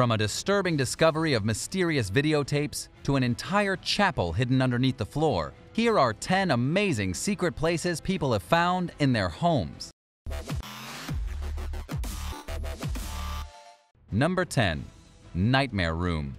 From a disturbing discovery of mysterious videotapes to an entire chapel hidden underneath the floor, here are 10 amazing secret places people have found in their homes. Number 10. Nightmare Room.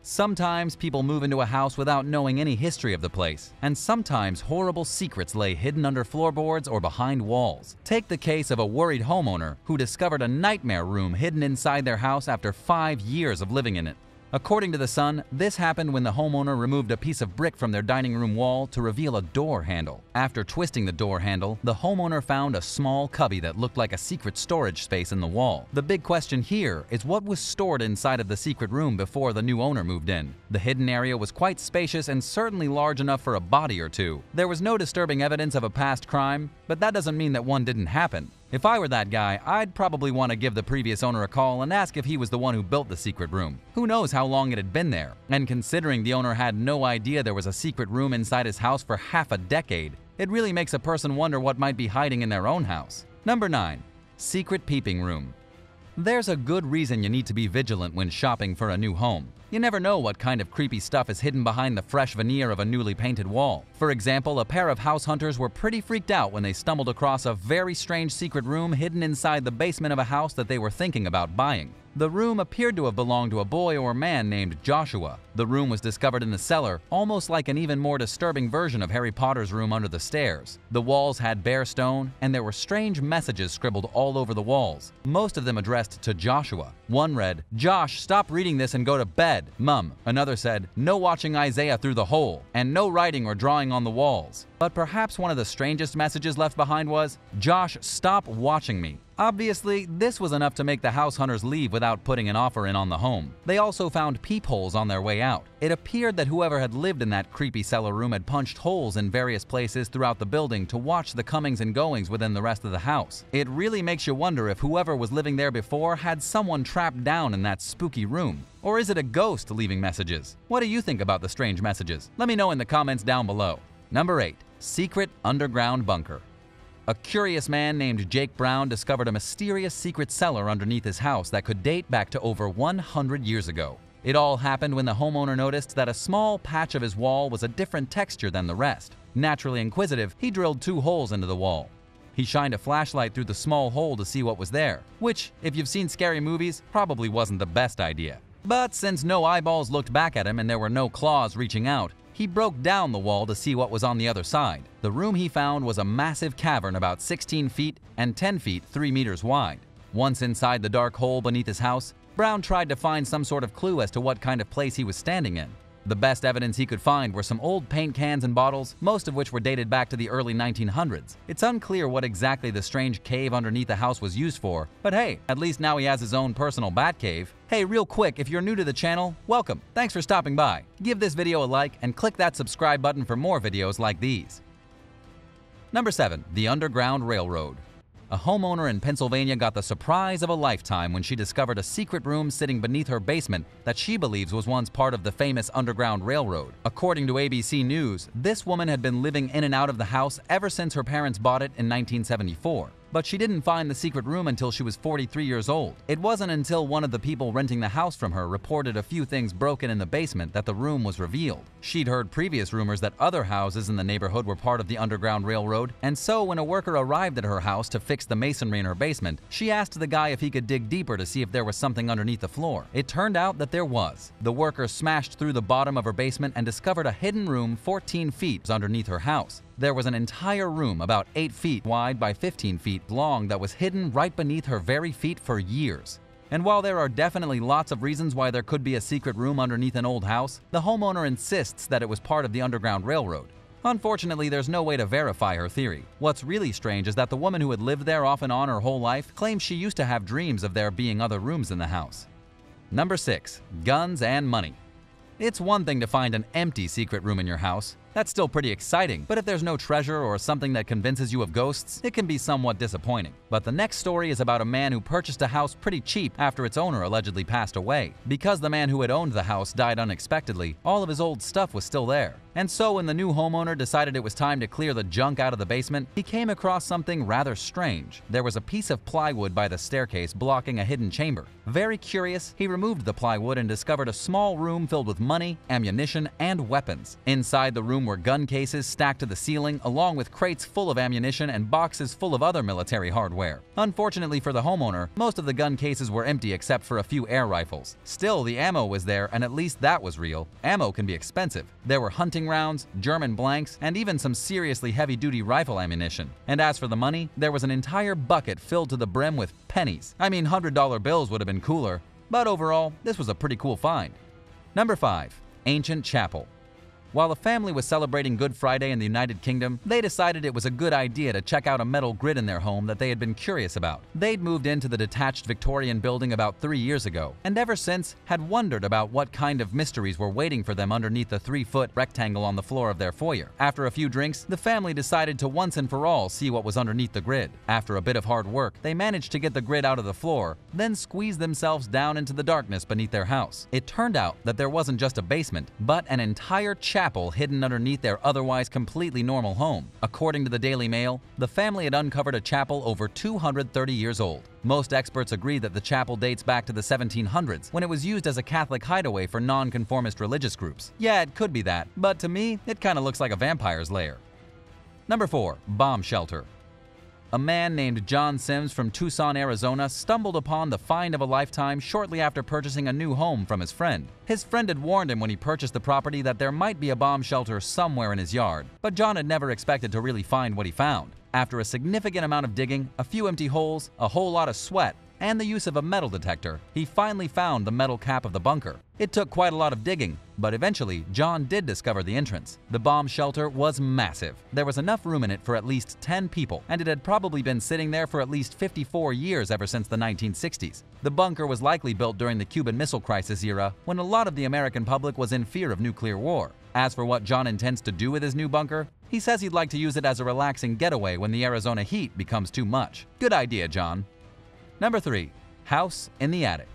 Sometimes people move into a house without knowing any history of the place, and sometimes horrible secrets lay hidden under floorboards or behind walls. Take the case of a worried homeowner who discovered a nightmare room hidden inside their house after 5 years of living in it. According to The Sun, this happened when the homeowner removed a piece of brick from their dining room wall to reveal a door handle. After twisting the door handle, the homeowner found a small cubby that looked like a secret storage space in the wall. The big question here is what was stored inside of the secret room before the new owner moved in. The hidden area was quite spacious and certainly large enough for a body or two. There was no disturbing evidence of a past crime, but that doesn't mean that one didn't happen. If I were that guy, I'd probably want to give the previous owner a call and ask if he was the one who built the secret room. Who knows how long it had been there? And considering the owner had no idea there was a secret room inside his house for half a decade, it really makes a person wonder what might be hiding in their own house. Number 9. Secret Peeping Room. There's a good reason you need to be vigilant when shopping for a new home. You never know what kind of creepy stuff is hidden behind the fresh veneer of a newly painted wall. For example, a pair of house hunters were pretty freaked out when they stumbled across a very strange secret room hidden inside the basement of a house that they were thinking about buying. The room appeared to have belonged to a boy or man named Joshua. The room was discovered in the cellar, almost like an even more disturbing version of Harry Potter's room under the stairs. The walls had bare stone, and there were strange messages scribbled all over the walls, most of them addressed to Joshua. One read, "Josh, stop reading this and go to bed, Mum." Another said, "No watching Isaiah through the hole," and no writing or drawing on the walls. But perhaps one of the strangest messages left behind was, "Josh, stop watching me." Obviously, this was enough to make the house hunters leave without putting an offer in on the home. They also found peepholes on their way out. It appeared that whoever had lived in that creepy cellar room had punched holes in various places throughout the building to watch the comings and goings within the rest of the house. It really makes you wonder if whoever was living there before had someone trapped down in that spooky room. Or is it a ghost leaving messages? What do you think about the strange messages? Let me know in the comments down below. Number 8. Secret Underground Bunker. A curious man named Jake Brown discovered a mysterious secret cellar underneath his house that could date back to over 100 years ago. It all happened when the homeowner noticed that a small patch of his wall was a different texture than the rest. Naturally inquisitive, he drilled 2 holes into the wall. He shined a flashlight through the small hole to see what was there, which, if you've seen scary movies, probably wasn't the best idea. But since no eyeballs looked back at him and there were no claws reaching out, he broke down the wall to see what was on the other side. The room he found was a massive cavern about 16 feet and 10 feet 3 meters wide. Once inside the dark hole beneath his house, Brown tried to find some sort of clue as to what kind of place he was standing in. The best evidence he could find were some old paint cans and bottles, most of which were dated back to the early 1900s. It's unclear what exactly the strange cave underneath the house was used for, but hey, at least now he has his own personal bat cave. Hey, real quick, if you're new to the channel, welcome. Thanks for stopping by. Give this video a like and click that subscribe button for more videos like these. Number 7. The Underground Railroad. A homeowner in Pennsylvania got the surprise of a lifetime when she discovered a secret room sitting beneath her basement that she believes was once part of the famous Underground Railroad. According to ABC News, this woman had been living in and out of the house ever since her parents bought it in 1974. But she didn't find the secret room until she was 43 years old. It wasn't until one of the people renting the house from her reported a few things broken in the basement that the room was revealed. She'd heard previous rumors that other houses in the neighborhood were part of the Underground Railroad, and so when a worker arrived at her house to fix the masonry in her basement, she asked the guy if he could dig deeper to see if there was something underneath the floor. It turned out that there was. The worker smashed through the bottom of her basement and discovered a hidden room 14 feet underneath her house. There was an entire room about 8 feet wide by 15 feet long that was hidden right beneath her very feet for years. And while there are definitely lots of reasons why there could be a secret room underneath an old house, the homeowner insists that it was part of the Underground Railroad. Unfortunately, there's no way to verify her theory. What's really strange is that the woman who had lived there off and on her whole life claims she used to have dreams of there being other rooms in the house. Number 6. Guns and money. It's one thing to find an empty secret room in your house. That's still pretty exciting, but if there's no treasure or something that convinces you of ghosts, it can be somewhat disappointing. But the next story is about a man who purchased a house pretty cheap after its owner allegedly passed away. Because the man who had owned the house died unexpectedly, all of his old stuff was still there. And so when the new homeowner decided it was time to clear the junk out of the basement, he came across something rather strange. There was a piece of plywood by the staircase blocking a hidden chamber. Very curious, he removed the plywood and discovered a small room filled with money, ammunition, and weapons. Inside the room were gun cases stacked to the ceiling, along with crates full of ammunition and boxes full of other military hardware. Unfortunately for the homeowner, most of the gun cases were empty except for a few air rifles. Still, the ammo was there, and at least that was real. Ammo can be expensive. There were hunting rounds, German blanks, and even some seriously heavy-duty rifle ammunition. And as for the money, there was an entire bucket filled to the brim with pennies. I mean, $100 bills would have been cooler, but overall, this was a pretty cool find. Number 5. Ancient Chapel. While a family was celebrating Good Friday in the United Kingdom, they decided it was a good idea to check out a metal grid in their home that they had been curious about. They'd moved into the detached Victorian building about 3 years ago, and ever since had wondered about what kind of mysteries were waiting for them underneath the 3-foot rectangle on the floor of their foyer. After a few drinks, the family decided to once and for all see what was underneath the grid. After a bit of hard work, they managed to get the grid out of the floor, then squeezed themselves down into the darkness beneath their house. It turned out that there wasn't just a basement, but an entire chapel hidden underneath their otherwise completely normal home. According to the Daily Mail, the family had uncovered a chapel over 230 years old. Most experts agree that the chapel dates back to the 1700s, when it was used as a Catholic hideaway for non-conformist religious groups. Yeah, it could be that, but to me, it kind of looks like a vampire's lair. Number 4. Bomb Shelter. A man named John Sims from Tucson, Arizona stumbled upon the find of a lifetime shortly after purchasing a new home from his friend. His friend had warned him when he purchased the property that there might be a bomb shelter somewhere in his yard, but John had never expected to really find what he found. After a significant amount of digging, a few empty holes, a whole lot of sweat, and the use of a metal detector, he finally found the metal cap of the bunker. It took quite a lot of digging, but eventually John did discover the entrance. The bomb shelter was massive. There was enough room in it for at least 10 people, and it had probably been sitting there for at least 54 years ever since the 1960s. The bunker was likely built during the Cuban Missile Crisis era, when a lot of the American public was in fear of nuclear war. As for what John intends to do with his new bunker, he says he'd like to use it as a relaxing getaway when the Arizona heat becomes too much. Good idea, John. Number 3. House in the Attic.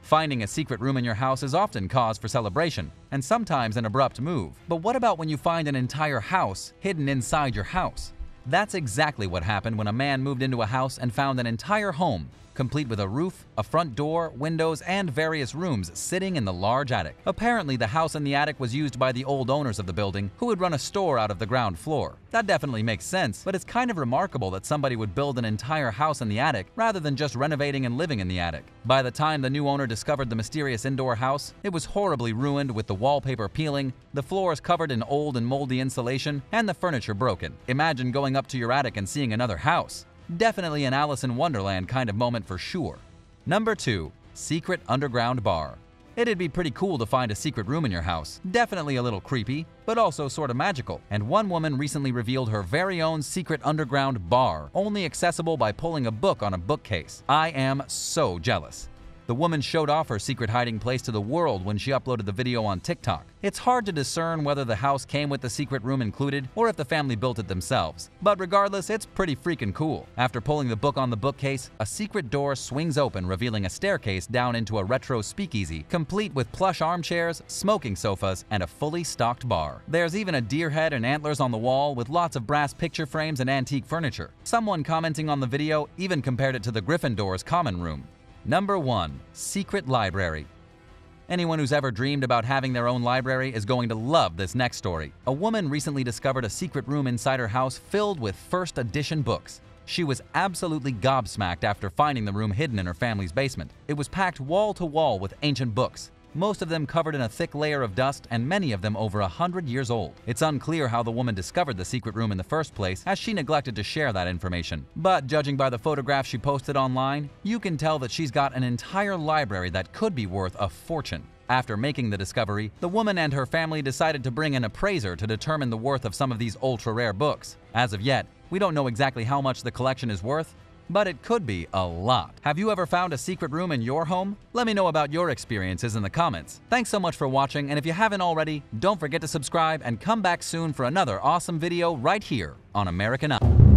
Finding a secret room in your house is often cause for celebration, and sometimes an abrupt move. But what about when you find an entire house hidden inside your house? That's exactly what happened when a man moved into a house and found an entire home, complete with a roof, a front door, windows, and various rooms sitting in the large attic. Apparently, the house in the attic was used by the old owners of the building, who would run a store out of the ground floor. That definitely makes sense, but it's kind of remarkable that somebody would build an entire house in the attic rather than just renovating and living in the attic. By the time the new owner discovered the mysterious indoor house, it was horribly ruined with the wallpaper peeling, the floors covered in old and moldy insulation, and the furniture broken. Imagine going up to your attic and seeing another house. Definitely an Alice in Wonderland kind of moment for sure. Number 2. Secret underground bar. It'd be pretty cool to find a secret room in your house. Definitely a little creepy, but also sort of magical. And one woman recently revealed her very own secret underground bar, only accessible by pulling a book on a bookcase. I am so jealous. The woman showed off her secret hiding place to the world when she uploaded the video on TikTok. It's hard to discern whether the house came with the secret room included or if the family built it themselves. But regardless, it's pretty freaking cool. After pulling the book on the bookcase, a secret door swings open, revealing a staircase down into a retro speakeasy, complete with plush armchairs, smoking sofas, and a fully stocked bar. There's even a deer head and antlers on the wall with lots of brass picture frames and antique furniture. Someone commenting on the video even compared it to the Gryffindor's common room. Number 1. Secret Library. Anyone who's ever dreamed about having their own library is going to love this next story. A woman recently discovered a secret room inside her house filled with first edition books. She was absolutely gobsmacked after finding the room hidden in her family's basement. It was packed wall to wall with ancient books, most of them covered in a thick layer of dust and many of them over 100 years old. It's unclear how the woman discovered the secret room in the first place, as she neglected to share that information. But judging by the photographs she posted online, you can tell that she's got an entire library that could be worth a fortune. After making the discovery, the woman and her family decided to bring an appraiser to determine the worth of some of these ultra-rare books. As of yet, we don't know exactly how much the collection is worth, but it could be a lot. Have you ever found a secret room in your home? Let me know about your experiences in the comments. Thanks so much for watching, and if you haven't already, don't forget to subscribe and come back soon for another awesome video right here on American Eye.